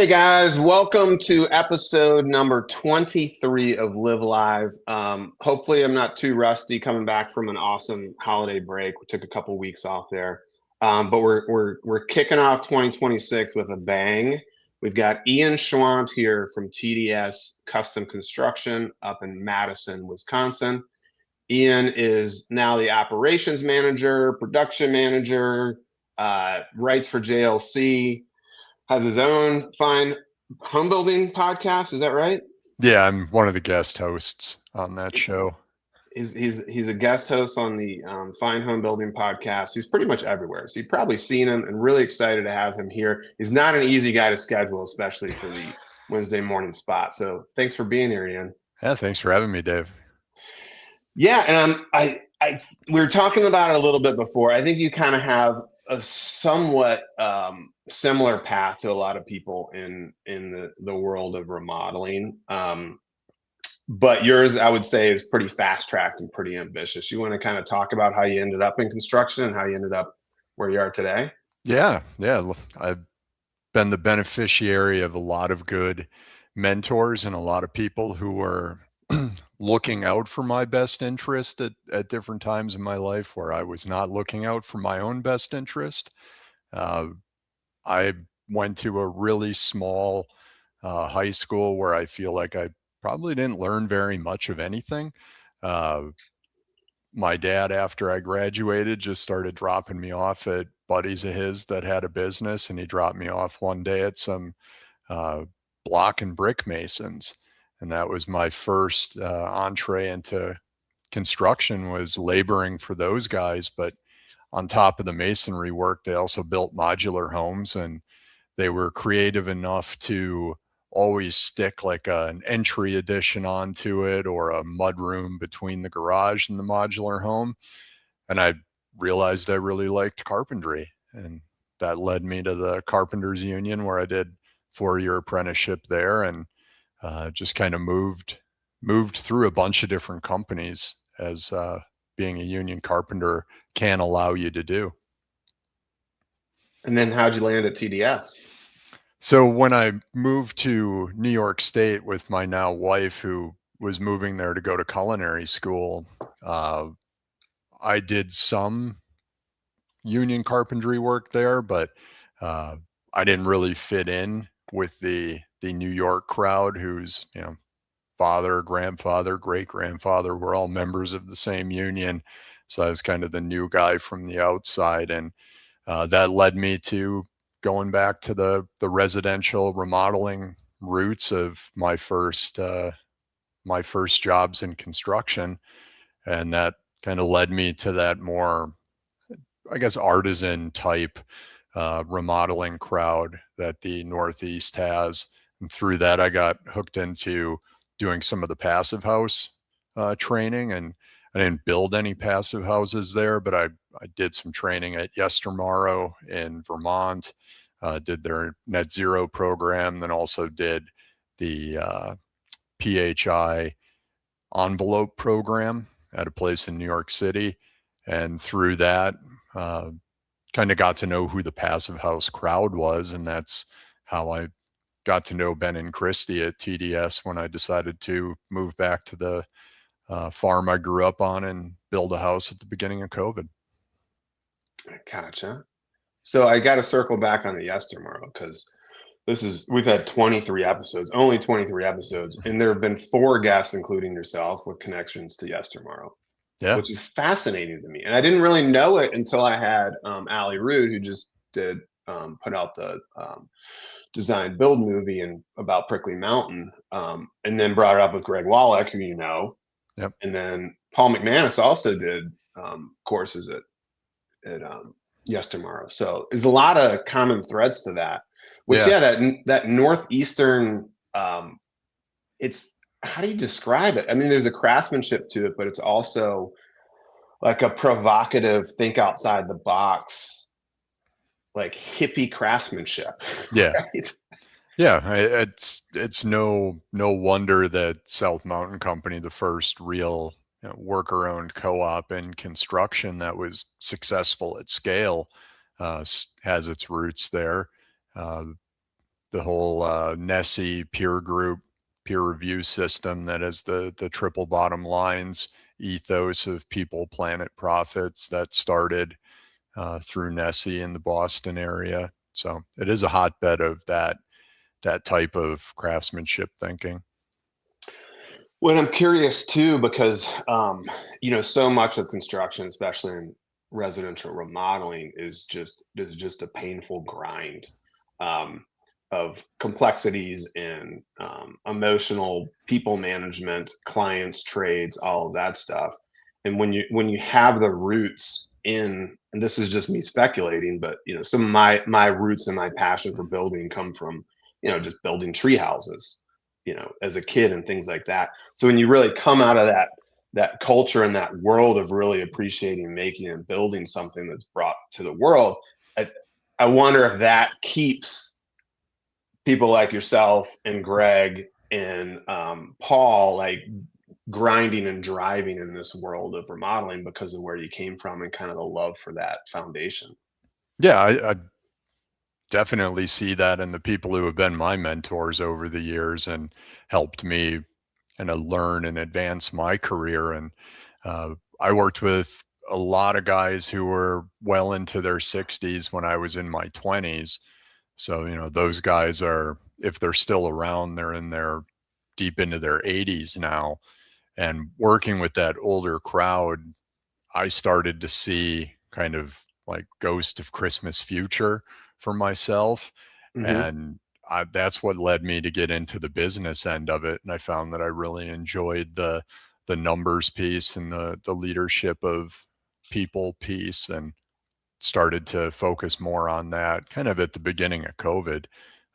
Hey guys, welcome to episode number 23 of Live Live. Hopefully I'm not too rusty coming back from an awesome holiday break. We took a couple weeks off there. But we're kicking off 2026 with a bang. We've got Ian Schwandt here from TDS Custom Construction up in Madison, Wisconsin. Ian is now the operations manager, production manager, writes for JLC, has his own Fine Homebuilding podcast. Is that right? Yeah, I'm one of the guest hosts on that show. He's a guest host on the Fine Homebuilding podcast. He's pretty much everywhere, so you've probably seen him, and really excited to have him here. He's not an easy guy to schedule, especially for the Wednesday morning spot. So thanks for being here, Ian. Yeah, thanks for having me, Dave. Yeah, and we were talking about it a little bit before. I think you kind of have a somewhat similar path to a lot of people in the world of remodeling. But yours, I would say, is pretty fast tracked and pretty ambitious. You want to kind of talk about how you ended up in construction and how you ended up where you are today? Yeah. I've been the beneficiary of a lot of good mentors and a lot of people who were looking out for my best interest at different times in my life where I was not looking out for my own best interest. I went to a really small high school where I feel like I probably didn't learn very much of anything. Uh, my dad, after I graduated, just started dropping me off at buddies of his that had a business, and he dropped me off one day at some uh, block and brick masons. And that was my first entree into construction, was laboring for those guys. But on top of the masonry work, they also built modular homes, and they were creative enough to always stick like an entry addition onto it or a mud room between the garage and the modular home. And I realized I really liked carpentry, and that led me to the Carpenters Union, where I did 4-year apprenticeship there, and just kind of moved through a bunch of different companies, as being a union carpenter can allow you to do. And then how'd you land at TDS? So when I moved to New York State with my now wife, who was moving there to go to culinary school, I did some union carpentry work there, but I didn't really fit in with the New York crowd, whose father, grandfather, great grandfather were all members of the same union. So I was kind of the new guy from the outside, and that led me to going back to the residential remodeling roots of my first jobs in construction, and that kind of led me to that more, I guess, artisan type remodeling crowd that the Northeast has. And through that, I got hooked into doing some of the passive house training, and I didn't build any passive houses there, but I did some training at Yestermorrow in Vermont, did their net zero program, then also did the PHI envelope program at a place in New York City. And through that, kind of got to know who the passive house crowd was. And that's how I got to know Ben and Christy at TDS when I decided to move back to the farm I grew up on and build a house at the beginning of COVID. Gotcha. So I got to circle back on the Yestermorrow, because we've had 23 episodes, only 23 episodes, and there have been 4 guests, including yourself, with connections to Yestermorrow, Yeah. which is fascinating to me. And I didn't really know it until I had Allie Rude, who just did put out the design build movie about Prickly Mountain, and then brought it up with Greg Wallach, who you know. Yep. And then Paul McManus also did courses at Yestermorrow. So there's a lot of common threads to that. Which, yeah, that northeastern, it's, how do you describe it? I mean, there's a craftsmanship to it, but it's also like a provocative, think outside the box, like hippie craftsmanship. Yeah. Right? Yeah. It's no wonder that South Mountain Company, the first real worker-owned co-op in construction that was successful at scale, has its roots there. the whole Nessie peer group peer review system that has the triple bottom lines ethos of people, planet, profits that started through Nessie in the Boston area. So it is a hotbed of that type of craftsmanship thinking. Well, I'm curious too, because so much of construction, especially in residential remodeling, is just a painful grind of complexities and emotional people management, clients, trades, all of that stuff. And when you have the roots in, and this is just me speculating, but some of my roots and my passion for building come from just building tree houses, as a kid and things like that. So when you really come out of that culture and that world of really appreciating making and building something that's brought to the world, I wonder if that keeps people like yourself and Greg and Paul like grinding and driving in this world of remodeling because of where you came from and kind of the love for that foundation. Yeah, I definitely see that in the people who have been my mentors over the years and helped me kind of learn and advance my career. And I worked with a lot of guys who were well into their 60s when I was in my 20s. So, those guys are, if they're still around, they're in their deep into their 80s now. And working with that older crowd, I started to see kind of like Ghost of Christmas Future for myself. Mm-hmm. And that's what led me to get into the business end of it. And I found that I really enjoyed the numbers piece and the leadership of people piece, and started to focus more on that kind of at the beginning of COVID.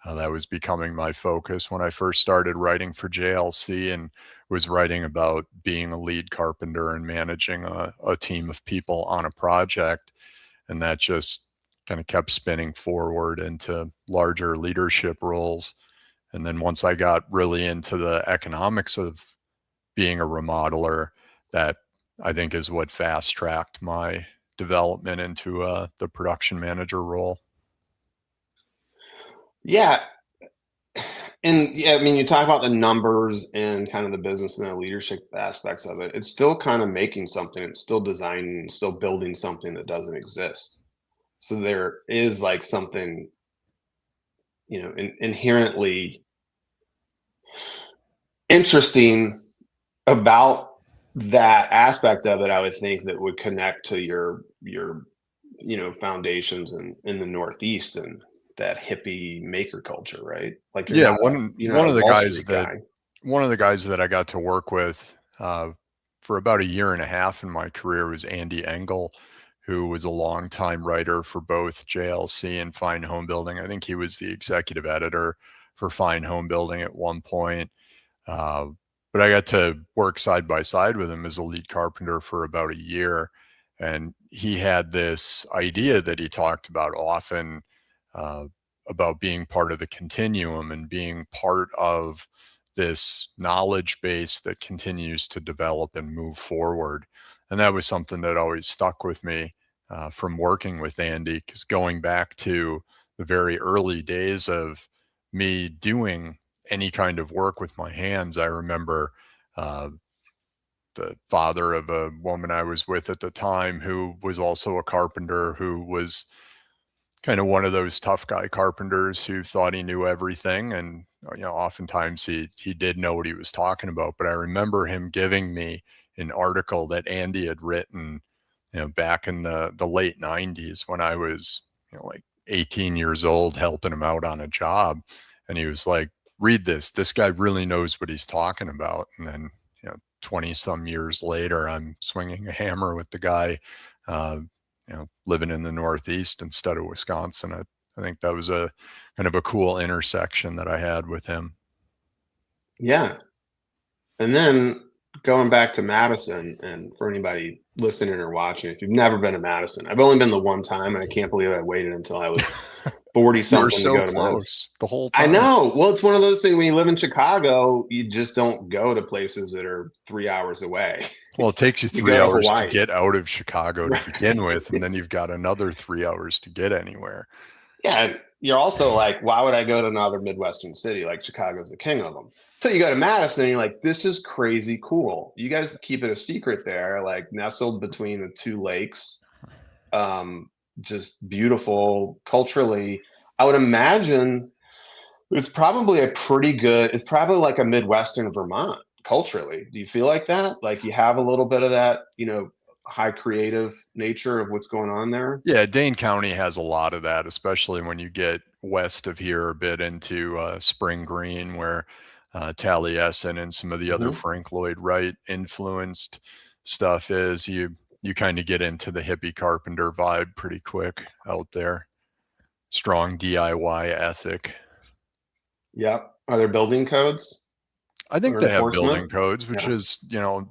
That was becoming my focus when I first started writing for JLC and was writing about being a lead carpenter and managing a team of people on a project. And that just kind of kept spinning forward into larger leadership roles. And then once I got really into the economics of being a remodeler, that I think is what fast tracked my development into the production manager role. Yeah. And yeah, I mean, you talk about the numbers and kind of the business and the leadership aspects of it. It's still kind of making something, it's still designing, still building something that doesn't exist. So there is like something, inherently interesting about that aspect of it, I would think, that would connect to your foundations in the Northeast and that hippie maker culture, right? Like Yeah, you're not a Wall Street guy. one of the guys that I got to work with for about a year and a half in my career was Andy Engel, who was a longtime writer for both JLC and Fine Homebuilding. I think he was the executive editor for Fine Homebuilding at one point. Uh, but I got to work side by side with him as a lead carpenter for about a year. And he had this idea that he talked about often, uh, about being part of the continuum and being part of this knowledge base that continues to develop and move forward. And that was something that always stuck with me from working with Andy, because going back to the very early days of me doing any kind of work with my hands, I remember the father of a woman I was with at the time, who was also a carpenter, who was kind of one of those tough guy carpenters who thought he knew everything. And, oftentimes he did know what he was talking about. But I remember him giving me an article that Andy had written, back in the late 90s when I was, like 18 years old, helping him out on a job. And he was like, read this. This guy really knows what he's talking about. And then, 20 some years later, I'm swinging a hammer with the guy, living in the Northeast instead of Wisconsin. I think that was a kind of a cool intersection that I had with him. Yeah. And then going back to Madison, and for anybody listening or watching, if you've never been to Madison, I've only been the one time, and I can't believe I waited until I was 40 something to go to Madison. The whole time. I know. Well, it's one of those things, when you live in Chicago, you just don't go to places that are 3 hours away. Well, it takes you 3 hours to get out of Chicago to begin with, and then you've got another 3 hours to get anywhere. Yeah. you're also like, why would I go to another Midwestern city? Like Chicago's the king of them. So you go to Madison and you're like, this is crazy cool. You guys keep it a secret there, like nestled between the two lakes. Just beautiful culturally. I would imagine it's probably like a Midwestern Vermont culturally. Do you feel like that? Like you have a little bit of that, high creative nature of what's going on there? Yeah, Dane County has a lot of that, especially when you get west of here a bit into Spring Green, where Taliesin and some of the other Hmm. Frank Lloyd Wright influenced stuff is. You kind of get into the hippie carpenter vibe pretty quick out there. Strong DIY ethic. Yep. Are there building codes I think or they have enforcement? building codes, which Yeah. is,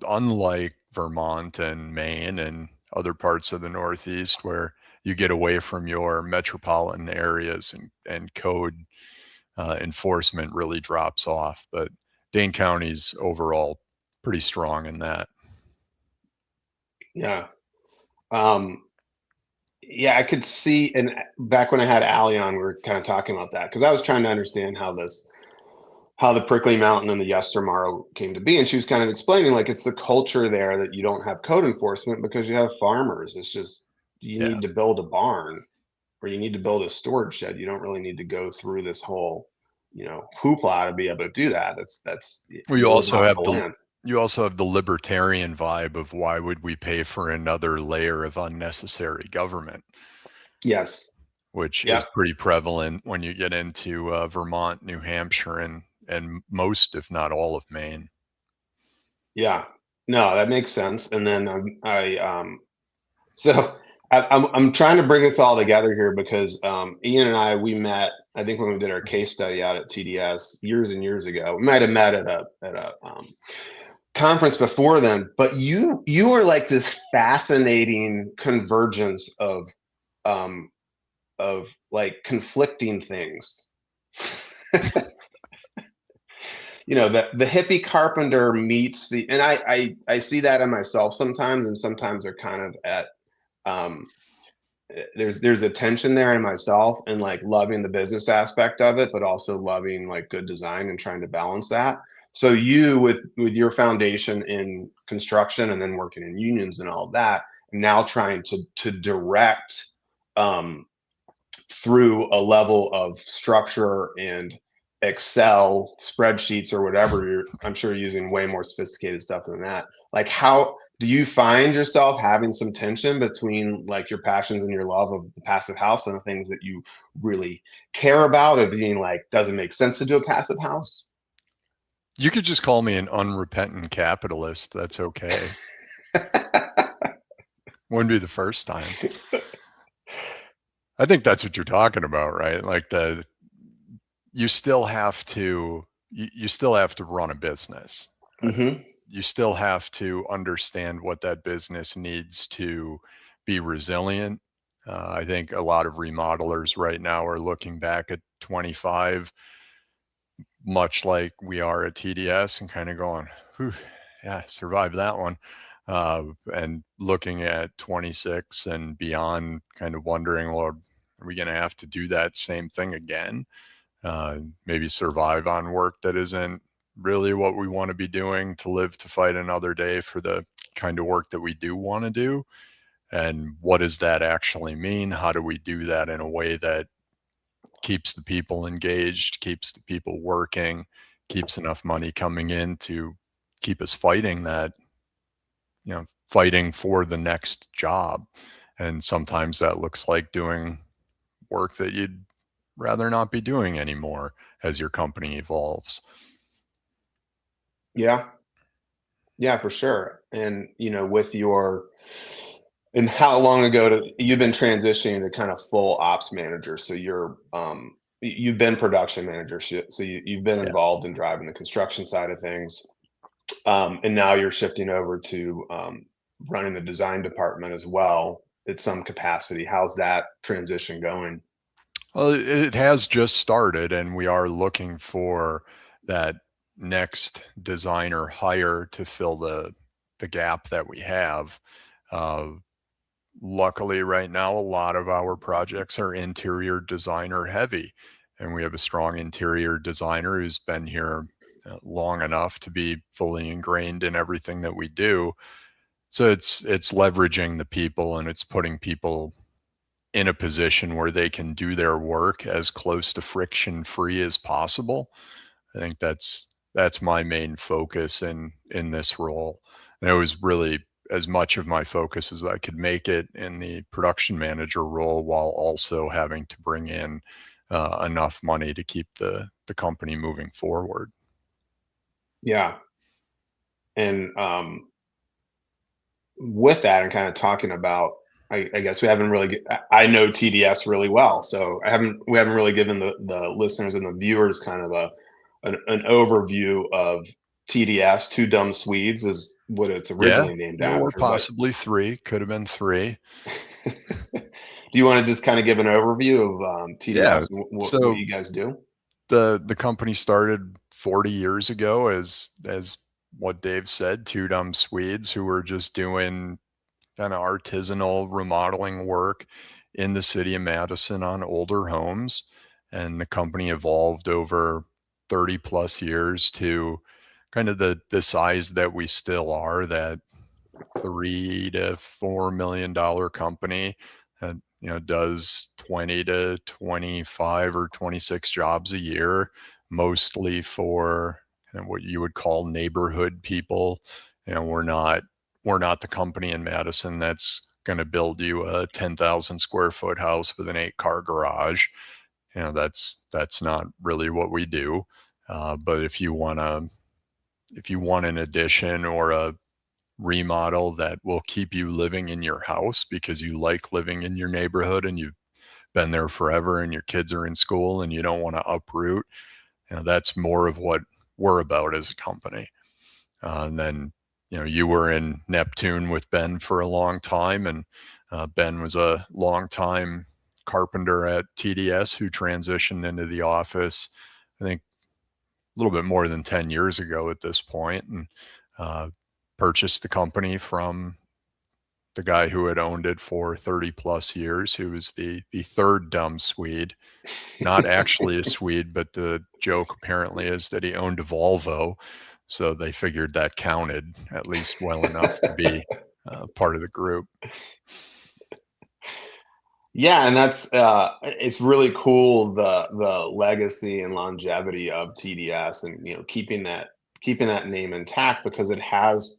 unlike Vermont and Maine and other parts of the Northeast where you get away from your metropolitan areas and code enforcement really drops off. But Dane County's overall pretty strong in that. Yeah. Um, yeah, I could see, and back when I had Allie on, we were kind of talking about that because I was trying to understand how the Prickly Mountain and the Yestermar came to be, and she was kind of explaining like it's the culture there that you don't have code enforcement because you have farmers. It's just you Yeah. need to build a barn or you need to build a storage shed. You don't really need to go through this whole, hoopla to be able to do that. That's Well, you live off the land. you also have the libertarian vibe of why would we pay for another layer of unnecessary government, Yes. which is Yep. pretty prevalent when you get into Vermont, New Hampshire, and most, if not all, of Maine. Yeah. No, that makes sense. And then so I'm trying to bring this all together here because Ian and we met. I think when we did our case study out at TDS years and years ago. We might have met at a conference before then. But you are like this fascinating convergence um, of like conflicting things. The hippie carpenter meets the, and I see that in myself sometimes, and sometimes they're kind of at um there's a tension there in myself and like loving the business aspect of it but also loving like good design and trying to balance that. So you with your foundation in construction and then working in unions and all of that, now trying to direct um through a level of structure and Excel spreadsheets or whatever I'm sure you're using way more sophisticated stuff than that. Like, how do you find yourself having some tension between like your passions and your love of the passive house and the things that you really care about, of being like, does it make sense to do a passive house? You could just call me an unrepentant capitalist. That's okay. Wouldn't be the first time. I think that's what you're talking about, right? Like you still have to you still have to run a business. Hmm. You still have to understand what that business needs to be resilient. I think a lot of remodelers right now are looking back at 25, much like we are at TDS, and kind of going, "Whew, yeah, survived that one." And looking at 26 and beyond, kind of wondering, well, are we going to have to do that same thing again? Maybe survive on work that isn't really what we want to be doing, to live to fight another day for the kind of work that we do want to do. And what does that actually mean? How do we do that in a way that keeps the people engaged, keeps the people working, keeps enough money coming in to keep us fighting that, fighting for the next job? And sometimes that looks like doing work that you'd rather not be doing anymore as your company evolves. Yeah. Yeah, for sure. And with your, and how long ago you've been transitioning to kind of full ops manager? So you've been production manager, so you've been Yeah. involved in driving the construction side of things, and now you're shifting over to running the design department as well at some capacity. How's that transition going? Well, it has just started, and we are looking for that next designer hire to fill the gap that we have. Uh, luckily right now, a lot of our projects are interior designer heavy, and we have a strong interior designer who's been here long enough to be fully ingrained in everything that we do. So it's leveraging the people, and it's putting people in a position where they can do their work as close to friction free as possible. I think that's my main focus in this role. And it was really as much of my focus as I could make it in the production manager role, while also having to bring in enough money to keep the company moving forward. Yeah. And with that, and kind of talking about, I guess we haven't really. I know TDS really well, so we haven't really given the listeners and the viewers kind of an overview of TDS. Two Dumb Swedes is what it's Yeah, originally named or after. But possibly three, could have been three. do you want to just kind of give an overview of Yeah. TDS and what So you guys do? the company started 40 years ago as what Dave said, two dumb Swedes who were just doing kind of artisanal remodeling work in the city of Madison on older homes. And the company evolved over 30 plus years to kind of the size that we still are, that $3 to $4 million company that does 20 to 25 or 26 jobs a year, mostly for what you would call neighborhood people. We're not the company in Madison that's going to build you a 10,000 square foot house with an 8-car garage. That's not really what we do. But if you want an addition or a remodel that will keep you living in your house because you like living in your neighborhood and you've been there forever and your kids are in school and you don't want to uproot, that's more of what we're about as a company. And then, you were in Neptune with Ben for a long time, and Ben was a long time carpenter at TDS who transitioned into the office, I think, a little bit more than 10 years ago at this point, and purchased the company from the guy who had owned it for 30 plus years, who was the third dumb Swede. Not actually a Swede, but the joke apparently is that he owned a Volvo. So they figured that counted at least well enough to be part of the group. Yeah, and that's it's really cool, the legacy and longevity of TDS, and keeping that name intact, because it has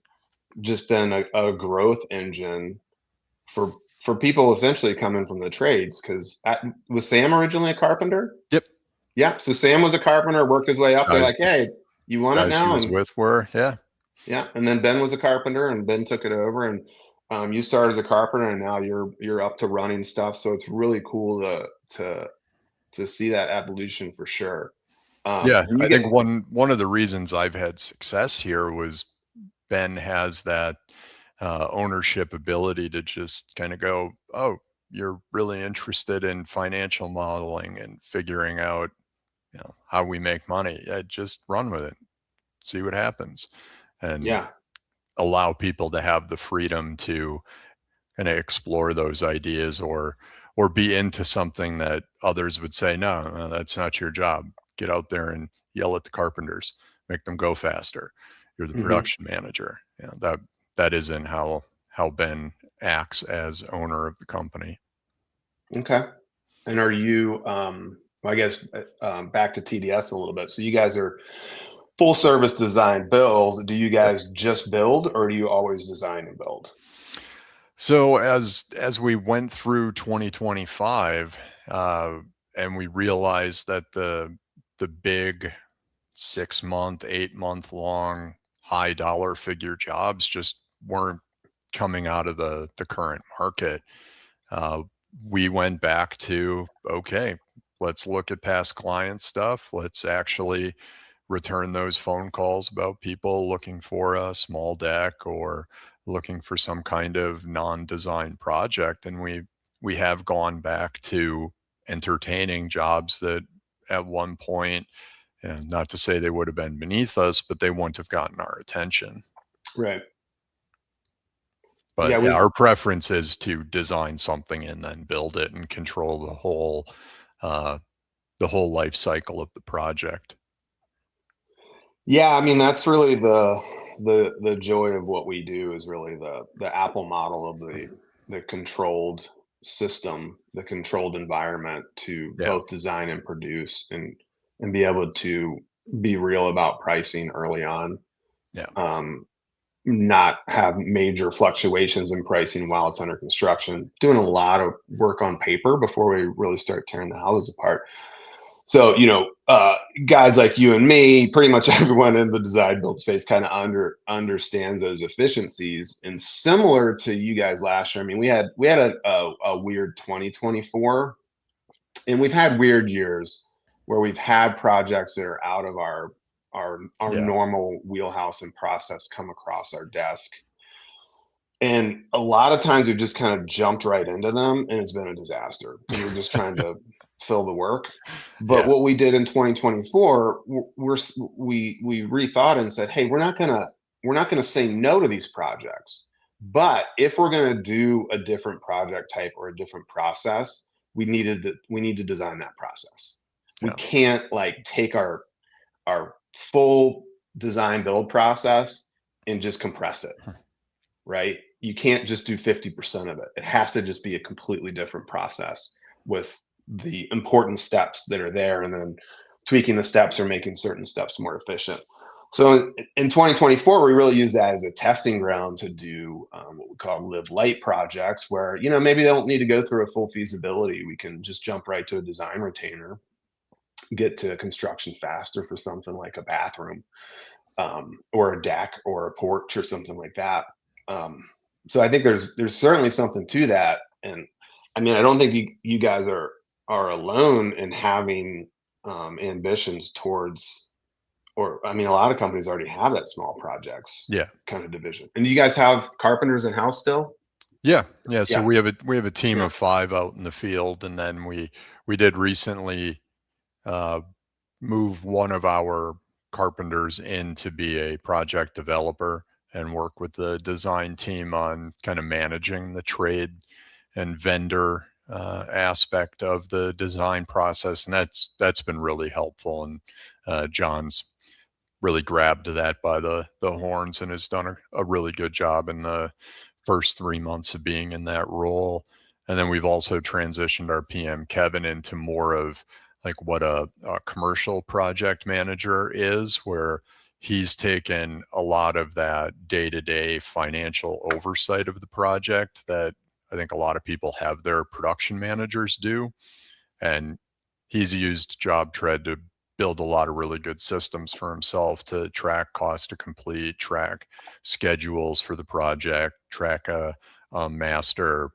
just been a growth engine for people essentially coming from the trades. Because was Sam originally a carpenter? Yep. Yeah, so Sam was a carpenter, worked his way up. They're Guys, like, "Hey, you want it guys he now?" was And with were, yeah. yeah, and then Ben was a carpenter, and Ben took it over, and you started as a carpenter, and now you're up to running stuff. So it's really cool to see that evolution for sure. Yeah, And you I get think one of the reasons I've had success here was Ben has that ownership ability to just kind of go, oh, you're really interested in financial modeling and figuring out, how we make money. Yeah, just run with it, see what happens, and Yeah, allow people to have the freedom to kind of explore those ideas, or be into something that others would say, no, no, that's not your job. Get out there and yell at the carpenters, make them go faster. You're the hmm, production manager. That isn't how Ben acts as owner of the company. okay. And are you, well, I guess, back to TDS a little bit. So you guys are full service design build. Do you Yep. guys just build, or do you always design and build? So as we went through 2025, and we realized that the big 6 month, 8 month long high dollar figure jobs just weren't coming out of the current market. Uh, we went back to, okay, let's look at past client stuff. Let's actually return those phone calls about people looking for a small deck or looking for some kind of non-design project. And we have gone back to entertaining jobs that at one point, and not to say they would have been beneath us, but they wouldn't have gotten our attention. Right. But Yeah, yeah, our preference is to design something and then build it and control the whole life cycle of the project. yeah, I mean that's really the joy of what we do is really the Apple model of the controlled system, the controlled environment to Yeah. both design and produce and be able to be real about pricing early on. Yeah. Um, Not have major fluctuations in pricing while it's under construction. Doing a lot of work on paper before we really start tearing the houses apart. So, guys like you and me, pretty much everyone in the design build space kind of understands those efficiencies. And similar to you guys last year, I mean, we had a weird 2024, and we've had weird years where we've had projects that are out of our Yeah. normal wheelhouse and process come across our desk. And a lot of times we've just kind of jumped right into them and it's been a disaster because we're just trying to fill the work. But Yeah. what we did in 2024, we rethought and said, hey, we're not gonna say no to these projects. But if we're gonna do a different project type or a different process, we need to design that process. We Yeah. can't like take our full design build process and just compress it, right? You can't just do 50% of it. It has to just be a completely different process with the important steps that are there and then tweaking the steps or making certain steps more efficient. So in 2024, we really use that as a testing ground to do what we call live light projects where, maybe they don't need to go through a full feasibility. We can just jump right to a design retainer, get to construction faster for something like a bathroom, or a deck or a porch or something like that. Um, so I think there's certainly something to that, and I mean I don't think you guys are alone in having ambitions towards, or I mean a lot of companies already have that small projects Yeah. kind of division. And do you guys have carpenters in house still? Yeah. Yeah. So Yeah, we have a team yeah. of 5 out in the field, and then we did recently uh, move one of our carpenters in to be a project developer and work with the design team on kind of managing the trade and vendor aspect of the design process, and that's been really helpful. And John's really grabbed that by the horns and has done a really good job in the first 3 months of being in that role. And then we've also transitioned our PM Kevin into more of like what a commercial project manager is, where he's taken a lot of that day-to-day financial oversight of the project that I think a lot of people have their production managers do. And he's used JobTread to build a lot of really good systems for himself to track cost to complete, track schedules for the project, track a master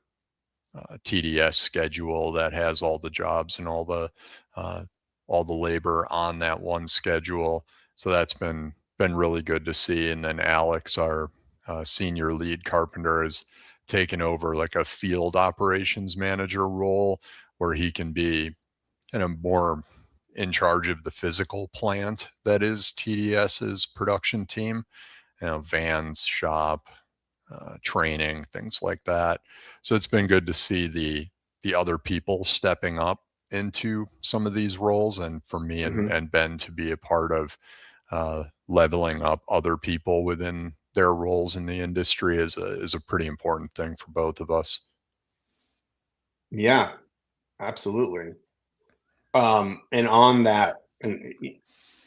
TDS schedule that has all the jobs and uh, all the labor on that one schedule. So that's been really good to see. And then Alex, our senior lead carpenter, has taken over like a field operations manager role where he can be kind of more in charge of the physical plant that is TDS's production team, vans, shop, training, things like that. So it's been good to see the other people stepping up into some of these roles, and for me Hmm. and Ben to be a part of leveling up other people within their roles in the industry is a pretty important thing for both of us. Yeah, absolutely. And on that, and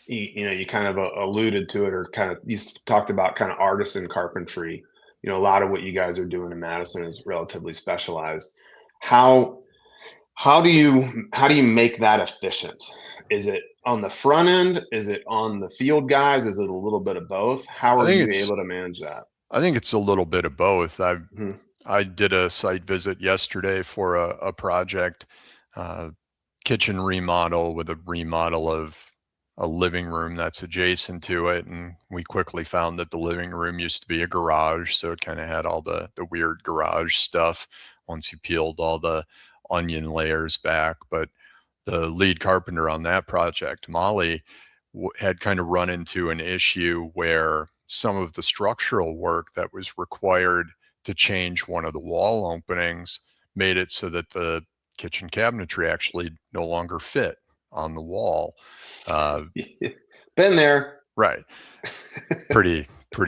you kind of alluded to it, or kind of talked about kind of artisan carpentry. A lot of what you guys are doing in Madison is relatively specialized. How how do you make that efficient? Is it on the front end? Is it on the field guys? Is it a little bit of both? How I are think you it's able to manage that? I think it's a little bit of both. Mhm. I did a site visit yesterday for a project, uh, kitchen remodel with a remodel of a living room that's adjacent to it. And we quickly found that the living room used to be a garage. So it kind of had all the weird garage stuff once you peeled all the onion layers back. But the lead carpenter on that project, Molly, had kind of run into an issue where some of the structural work that was required to change one of the wall openings, made it so that the kitchen cabinetry actually no longer fit on the wall. Been there. Right. Pretty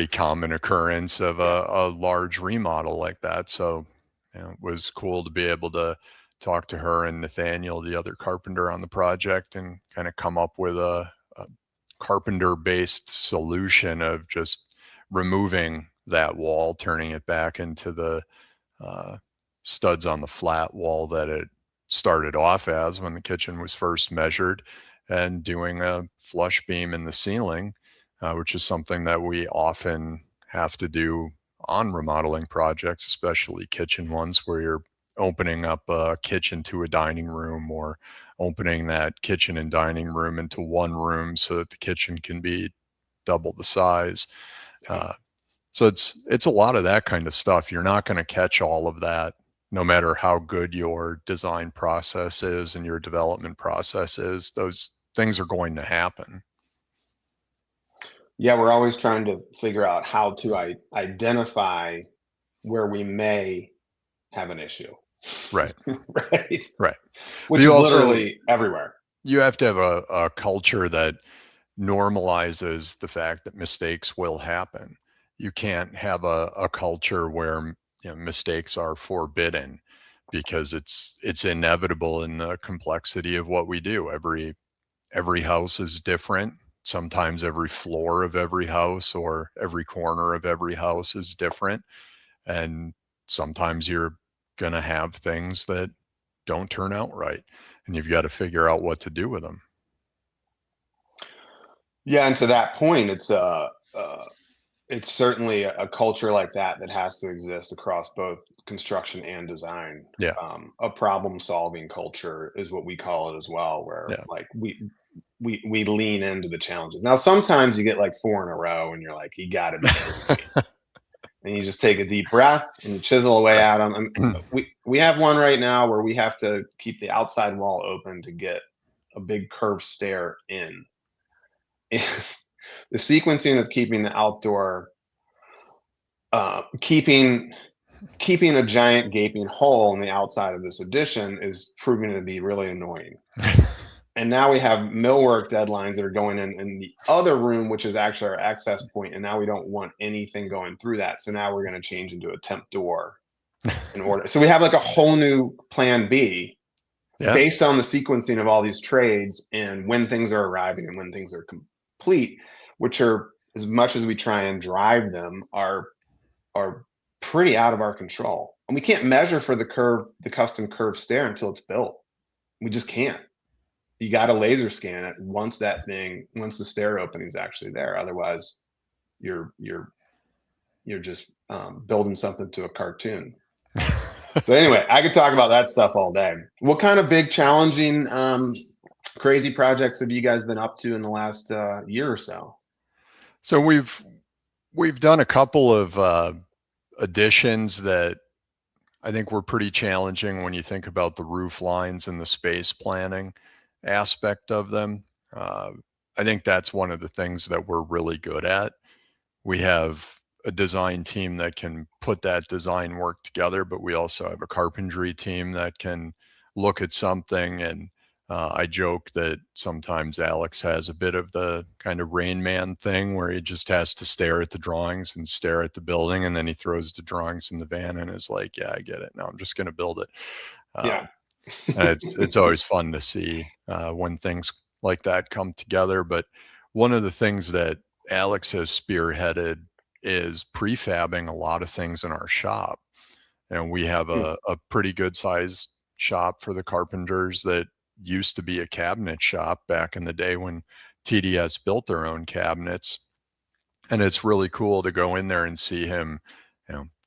common occurrence of a large remodel like that. So it was cool to be able to talk to her and Nathaniel, the other carpenter on the project, and kind of come up with a carpenter-based solution of just removing that wall, turning it back into the studs on the flat wall that it started off as when the kitchen was first measured, and doing a flush beam in the ceiling, which is something that we often have to do on remodeling projects, especially kitchen ones where you're opening up a kitchen to a dining room, or opening that kitchen and dining room into one room so that the kitchen can be double the size. So it's a lot of that kind of stuff. You're not going to catch all of that, no matter how good your design process is and your development process is. Those things are going to happen. Yeah, we're always trying to figure out how to identify where we may have an issue. Right. Right. Which is literally everywhere. You have to have a culture that normalizes the fact that mistakes will happen. You can't have a culture where mistakes are forbidden, because it's inevitable in the complexity of what we do. Every house is different. Sometimes every floor of every house or every corner of every house is different. And sometimes you're going to have things that don't turn out right, and you've got to figure out what to do with them. Yeah, and to that point, it's certainly a culture like that has to exist across both construction and design. Yeah. A problem-solving culture is what we call it as well, where like we lean into the challenges. Now, sometimes you get like 4 in a row, and you're like, you got to be kidding me. And you just take a deep breath and you chisel away at them. I mean, we have one right now where we have to keep the outside wall open to get a big curved stair in. And the sequencing of keeping the outdoor, keeping a giant gaping hole in the outside of this addition is proving to be really annoying. And now we have millwork deadlines that are going in the other room, which is actually our access point. And now we don't want anything going through that. So now we're going to change into a temp door in order. So we have like a whole new plan B based on the sequencing of all these trades and when things are arriving and when things are complete, which are, as much as we try and drive them, are pretty out of our control. And we can't measure for the custom curved stair until it's built. We just can't. You got to laser scan it once the stair opening is actually there. Otherwise, you're just building something to a cartoon. So anyway, I could talk about that stuff all day. What kind of big, challenging, crazy projects have you guys been up to in the last year or so? So we've done a couple of additions that I think were pretty challenging when you think about the roof lines and the space planning aspect of them. I think that's one of the things that we're really good at. We have a design team that can put that design work together, but we also have a carpentry team that can look at something. And I joke that sometimes Alex has a bit of the kind of Rain Man thing where he just has to stare at the drawings and stare at the building, and then he throws the drawings in the van and is like, yeah, I get it. Now I'm just going to build it. And it's always fun to see when things like that come together. But one of the things that Alex has spearheaded is prefabbing a lot of things in our shop. And we have a pretty good sized shop for the carpenters that used to be a cabinet shop back in the day when TDS built their own cabinets. And it's really cool to go in there and see him,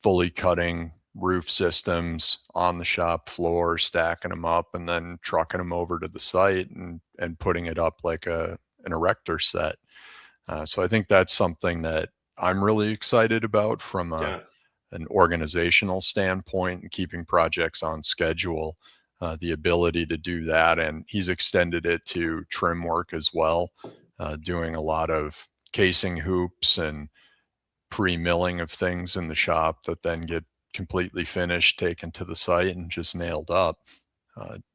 fully cutting roof systems on the shop floor, stacking them up, and then trucking them over to the site and putting it up like an erector set. So I think that's something that I'm really excited about from an organizational standpoint and keeping projects on schedule, the ability to do that. And he's extended it to trim work as well, doing a lot of casing hoops and pre-milling of things in the shop that then get completely finished, taken to the site, and just nailed up.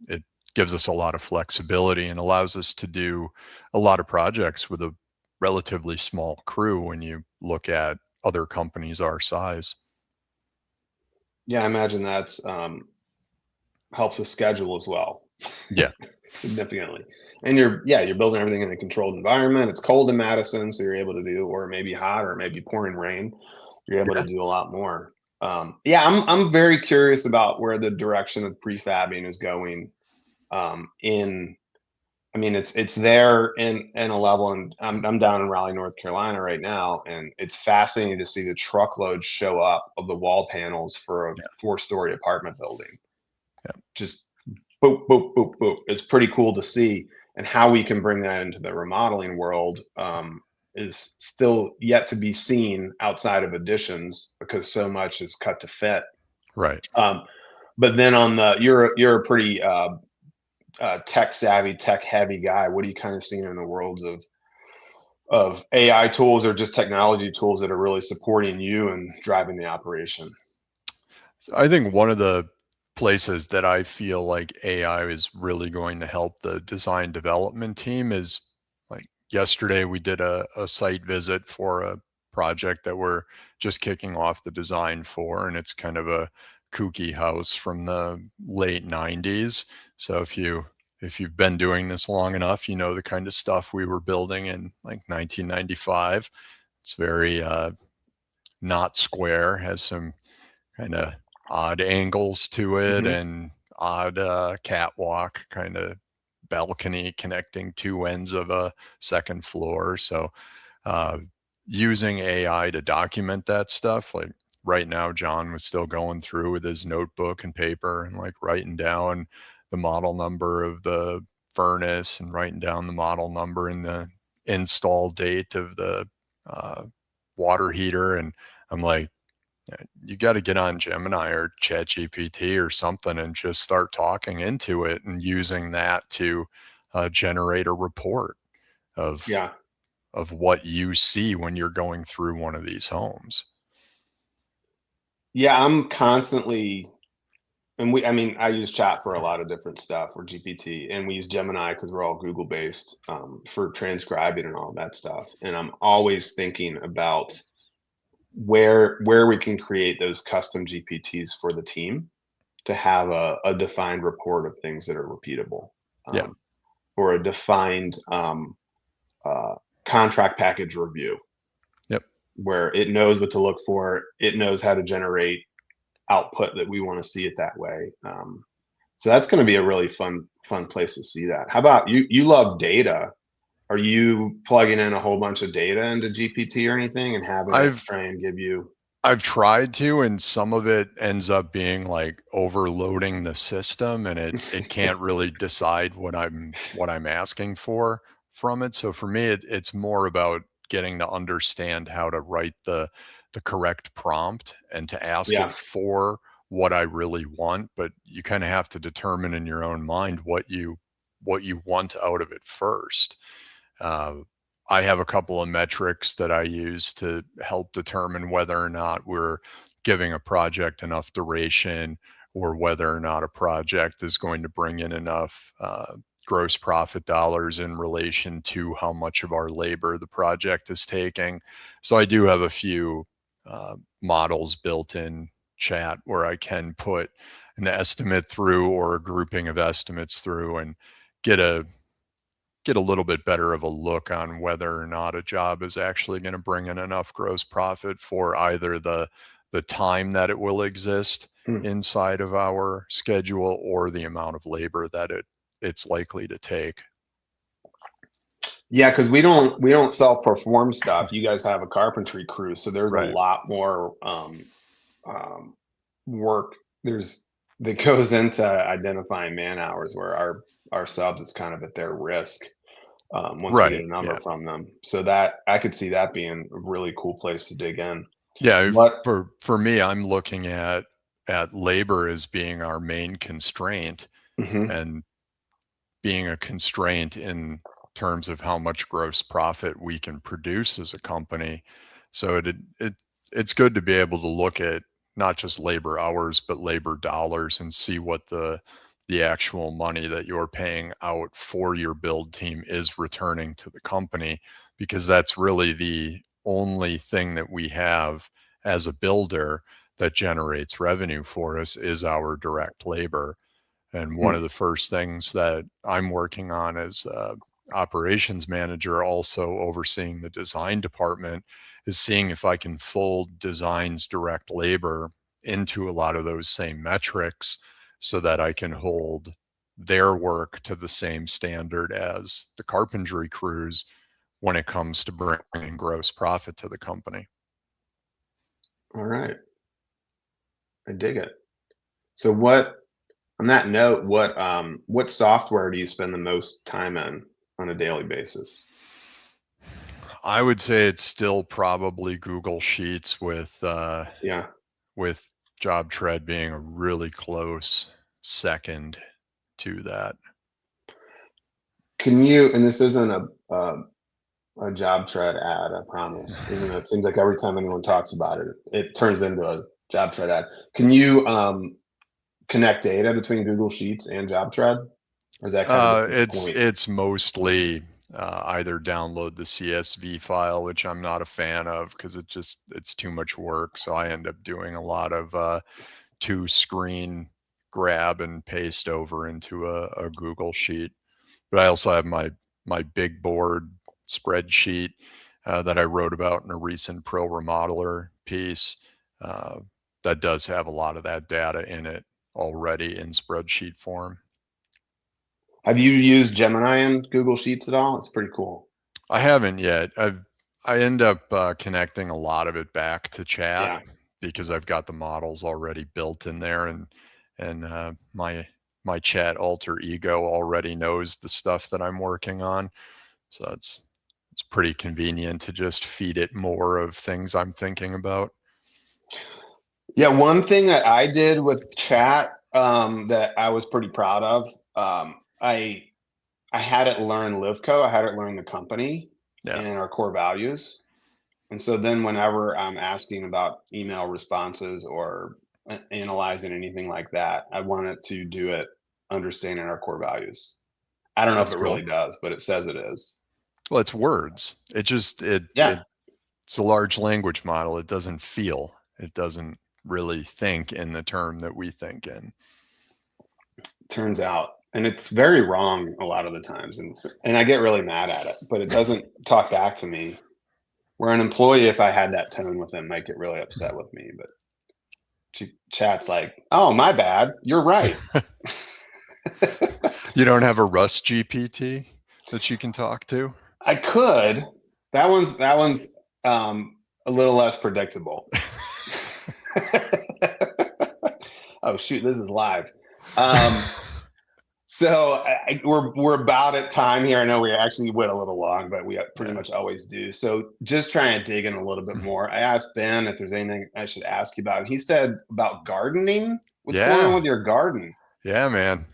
It gives us a lot of flexibility and allows us to do a lot of projects with a relatively small crew when you look at other companies our size. Yeah, I imagine that's helps with schedule as well. Yeah. Significantly. And you're building everything in a controlled environment. It's cold in Madison, so you're able to do, or maybe hot, or maybe pouring rain. You're able to do a lot more. Yeah, I'm very curious about where the direction of prefabbing is going. I mean, it's there in a level, and I'm down in Raleigh, North Carolina right now, and it's fascinating to see the truckloads show up of the wall panels for a 4-story apartment building. Yeah. Just boop, boop, boop, boop. It's pretty cool to see, and how we can bring that into the remodeling world is still yet to be seen outside of additions, because so much is cut to fit. Right. But then on the you're a pretty tech savvy, tech heavy guy. What are you kind of seeing in the world of AI tools, or just technology tools that are really supporting you and driving the operation? So I think one of the places that I feel like AI is really going to help the design development team is, like, yesterday we did a site visit for a project that we're just kicking off the design for, and it's kind of a kooky house from the late 90s. So if you've been doing this long enough, you know the kind of stuff we were building in like 1995. It's very not square, has some kind of odd angles to it, Mm-hmm. and odd catwalk kind of balcony connecting two ends of a second floor. So uh, using AI to document that stuff, like right now, John was still going through with his notebook and paper and like writing down the model number of the furnace and writing down the model number and the install date of the uh, water heater. And I'm like, you got to get on Gemini or ChatGPT or something and just start talking into it and using that to generate a report of Yeah. what you see when you're going through one of these homes. Yeah, I'm constantly, and I mean, I use chat for a lot of different stuff, or GPT, and we use Gemini because we're all Google based, for transcribing and all that stuff. And I'm always thinking about where we can create those custom GPTs for the team to have a defined report of things that are repeatable, Yeah. or a defined uh, contract package review, Yep. where it knows what to look for. It knows how to generate output that we want to see it that way. So that's going to be a really fun place to see that. How about you? You love data. Are you plugging in a whole bunch of data into GPT or anything and having it I've try and give you? I've tried to, and some of it ends up being like overloading the system, and it can't really decide what I'm asking for from it. So for me, it's more about getting to understand how to write the correct prompt and to ask it Yeah, for what I really want. But you kind of have to determine in your own mind what you want out of it first. Uh, I have a couple of metrics that I use to help determine whether or not we're giving a project enough duration, or whether or not a project is going to bring in enough gross profit dollars in relation to how much of our labor the project is taking. So I do have a few models built in chat where I can put an estimate through, or a grouping of estimates through, and get a little bit better of a look on whether or not a job is actually going to bring in enough gross profit for either the time that it will exist mm. inside of our schedule, or the amount of labor that it's likely to take. Yeah, because we don't self-perform stuff. You guys have a carpentry crew, so there's a Right. lot more work there's that goes into identifying man hours, where our subs is kind of at their risk once we get Right. a number Yeah. from them. So that I could see that being a really cool place to dig in. Yeah. What? For me, I'm looking at labor as being our main constraint, Mhm. and being a constraint in terms of how much gross profit we can produce as a company. So it's good to be able to look at not just labor hours, but labor dollars, and see what the actual money that you're paying out for your build team is returning to the company, because that's really the only thing that we have as a builder that generates revenue for us is our direct labor. And one of the first things that I'm working on as operations manager, also overseeing the design department, is seeing if I can fold design's direct labor into a lot of those same metrics so that I can hold their work to the same standard as the carpentry crews when it comes to bringing gross profit to the company. All right. I dig it. So on that note, what software do you spend the most time in on a daily basis? I would say it's still probably Google Sheets, with Yeah. with JobTread being a really close second to that. Can you, and this isn't a JobTread ad, I promise, even though it seems like every time anyone talks about it, it turns into a JobTread ad. Can you connect data between Google Sheets and JobTread? Or is that kind of the point? It's mostly either download the CSV file, which I'm not a fan of because it's too much work. So I end up doing a lot of two screen grab and paste over into a Google Sheet. But I also have my big board spreadsheet that I wrote about in a recent Pro Remodeler piece that does have a lot of that data in it already in spreadsheet form. Have you used Gemini in Google Sheets at all? It's pretty cool. I haven't yet. I end up connecting a lot of it back to chat Yeah. because I've got the models already built in there, and my chat alter ego already knows the stuff that I'm working on. So it's pretty convenient to just feed it more of things I'm thinking about. Yeah, one thing that I did with chat that I was pretty proud of, I had it learn Livco, I had it learn the company Yeah, and our core values. And so then whenever I'm asking about email responses or analyzing anything like that, I want it to do it understanding our core values. I don't know if that's it cool. really does, but it says it is. Well, it's words. Yeah, It's a large language model. It doesn't feel. It doesn't really think in the term that we think in. turns out. And it's very wrong a lot of the times. And I get really mad at it, but it doesn't talk back to me. Where an employee, if I had that tone with them, might get really upset with me. But chat's like, oh, my bad. You're right. You don't have a Rust GPT that you can talk to? I could. That one's a little less predictable. Oh shoot, this is live. So we're about at time here. I know we actually went a little long, but we pretty much always do. So just trying to dig in a little bit more. I asked Ben if there's anything I should ask you about. He said about gardening. What's going on with your garden? Yeah, man.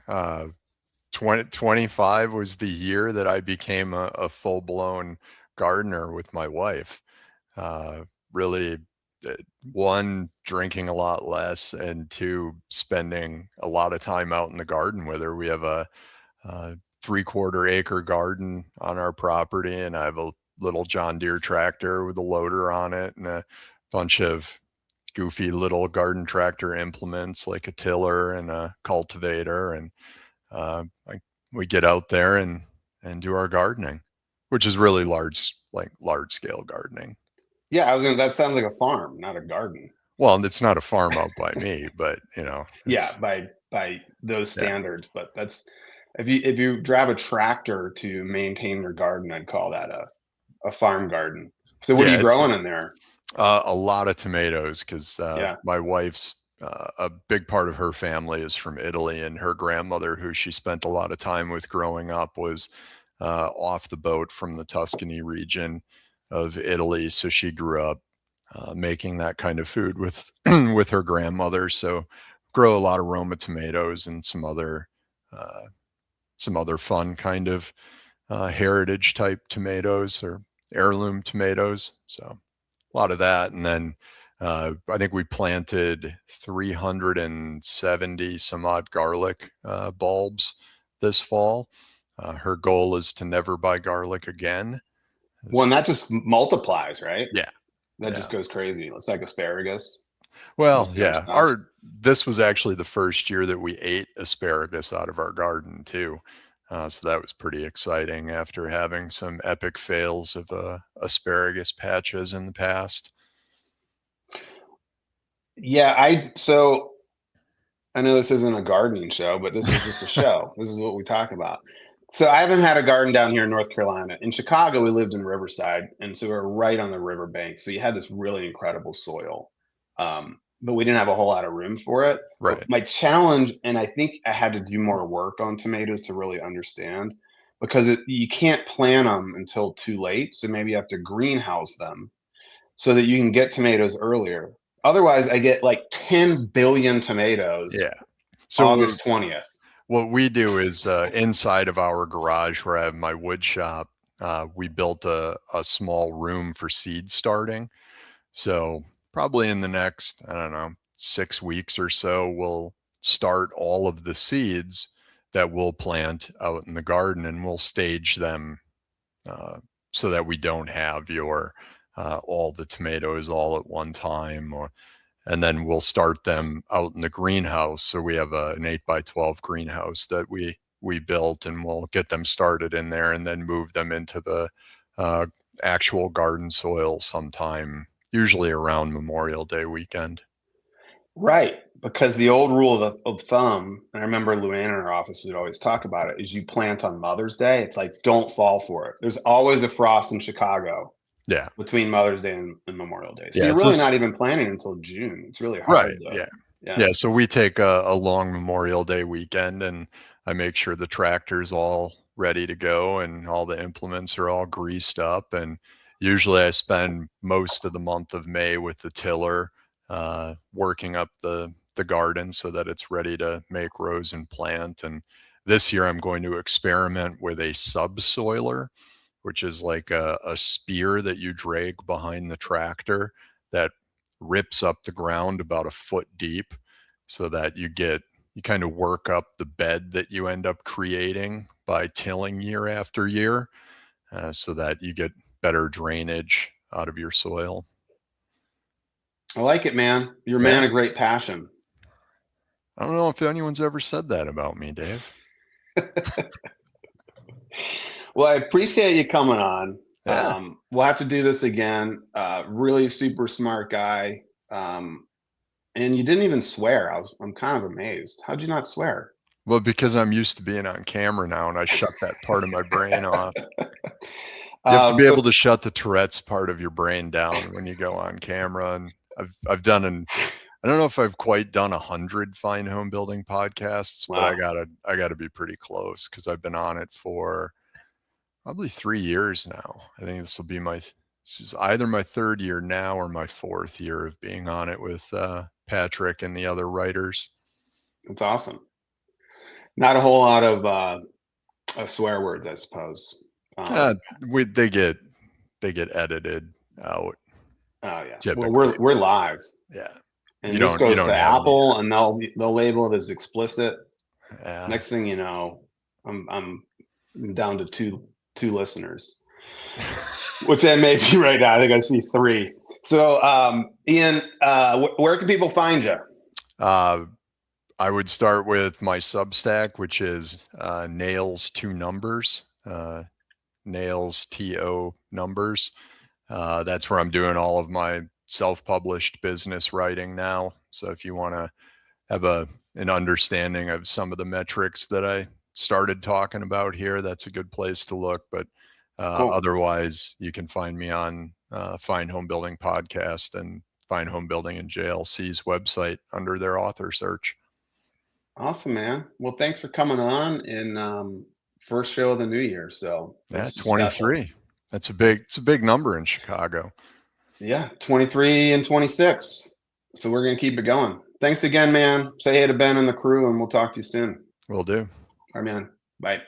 2025 was the year that I became a full-blown gardener with my wife. Really, one, drinking a lot less, and two, spending a lot of time out in the garden with her. We have a 3/4 acre garden on our property, and I have a little John Deere tractor with a loader on it and a bunch of goofy little garden tractor implements like a tiller and a cultivator. And we get out there and do our gardening, which is really large scale gardening. Yeah, that sounds like a farm, not a garden. Well, it's not a farm out by me, but Yeah, by those yeah. standards. But that's if you drive a tractor to maintain your garden, I'd call that a farm garden. So what are Yeah, you it's growing in there? a lot of tomatoes because Yeah. my wife's a big part of her family is from Italy, and her grandmother, who she spent a lot of time with growing up, was off the boat from the Tuscany region of Italy. So she grew up making that kind of food with with her grandmother. So grow a lot of Roma tomatoes and some other fun kind of heritage type tomatoes or heirloom tomatoes. So a lot of that. And then I think we planted 370 some odd garlic bulbs this fall. Her goal is to never buy garlic again. Well, and that just multiplies, right? Yeah. That Yeah. just goes crazy. It's like asparagus. Well, Just never yeah. stops. This was actually the first year that we ate asparagus out of our garden too. So that was pretty exciting after having some epic fails of asparagus patches in the past. Yeah, so I know this isn't a gardening show, but this is just a show. This is what we talk about. So I haven't had a garden down here in North Carolina. In Chicago, we lived in Riverside, and so we're right on the riverbank. So you had this really incredible soil, but we didn't have a whole lot of room for it. But Right. my challenge, and I think I had to do more work on tomatoes to really understand, because you can't plant them until too late. So maybe you have to greenhouse them so that you can get tomatoes earlier. Otherwise, I get like 10 billion tomatoes Yeah. So August 20th. what we do is inside of our garage where I have my wood shop, we built a small room for seed starting. So probably in the next, I don't know, 6 weeks or so, we'll start all of the seeds that we'll plant out in the garden, and we'll stage them uh, so that we don't have your all the tomatoes all at one time, and then we'll start them out in the greenhouse. So we have an 8x12 greenhouse that we built, and we'll get them started in there and then move them into the uh, actual garden soil sometime, usually around Memorial Day weekend. Right. Because the old rule of thumb, and I remember Luann in our office would always talk about it, is you plant on Mother's Day. It's like, don't fall for it. There's always a frost in Chicago Yeah. between Mother's Day and Memorial Day. So Yeah. you're It's really just not even planting until June. It's really right. hard to, Yeah. yeah. Yeah. So we take a long Memorial Day weekend, and I make sure the tractor's all ready to go and all the implements are all greased up. And usually I spend most of the month of May with the tiller, working up the garden so that it's ready to make rows and plant. And this year I'm going to experiment with a subsoiler, which is like a spear that you drag behind the tractor that rips up the ground about a foot deep, so that you kind of work up the bed that you end up creating by tilling year after year, so that you get better drainage out of your soil. I like it, man. You're a Yeah. man of great passion. I don't know if anyone's ever said that about me, Dave. Well, I appreciate you coming on. Yeah. We'll have to do this again. Really super smart guy. And you didn't even swear. I'm kind of amazed. How'd you not swear? Well, because I'm used to being on camera now, and I shut that part of my brain off. You have to be able to shut the Tourette's part of your brain down when you go on camera. And I've done I don't know if I've quite done 100 Fine Homebuilding podcasts, but Wow. I gotta be pretty close because I've been on it for probably 3 years now. I think this is either my third year now or my fourth year of being on it with Patrick and the other writers. That's awesome. Not a whole lot of swear words, I suppose. Uh, they get edited out Oh yeah. Well, typically. we're live, Yeah, and this you goes don't to have any. Apple, and they'll label it as explicit. Yeah. Next thing you know, I'm down to two listeners, which then maybe right now I think I see three. So, Ian, where can people find you? I would start with my Substack, which is Nails to Numbers, Nails TO Numbers. That's where I'm doing all of my self-published business writing now. So if you want to have an understanding of some of the metrics that I started talking about here, that's a good place to look. But Cool. otherwise, you can find me on Fine Homebuilding Podcast and Fine Homebuilding and JLC's website under their author search. Awesome, man. Well, thanks for coming on in first show of the new year. So Yeah, this is 23. special. It's a big number in Chicago. Yeah, 23 and 26. So we're gonna keep it going. Thanks again, man. Say hey to Ben and the crew, and we'll talk to you soon. Will do. All right, man. Bye.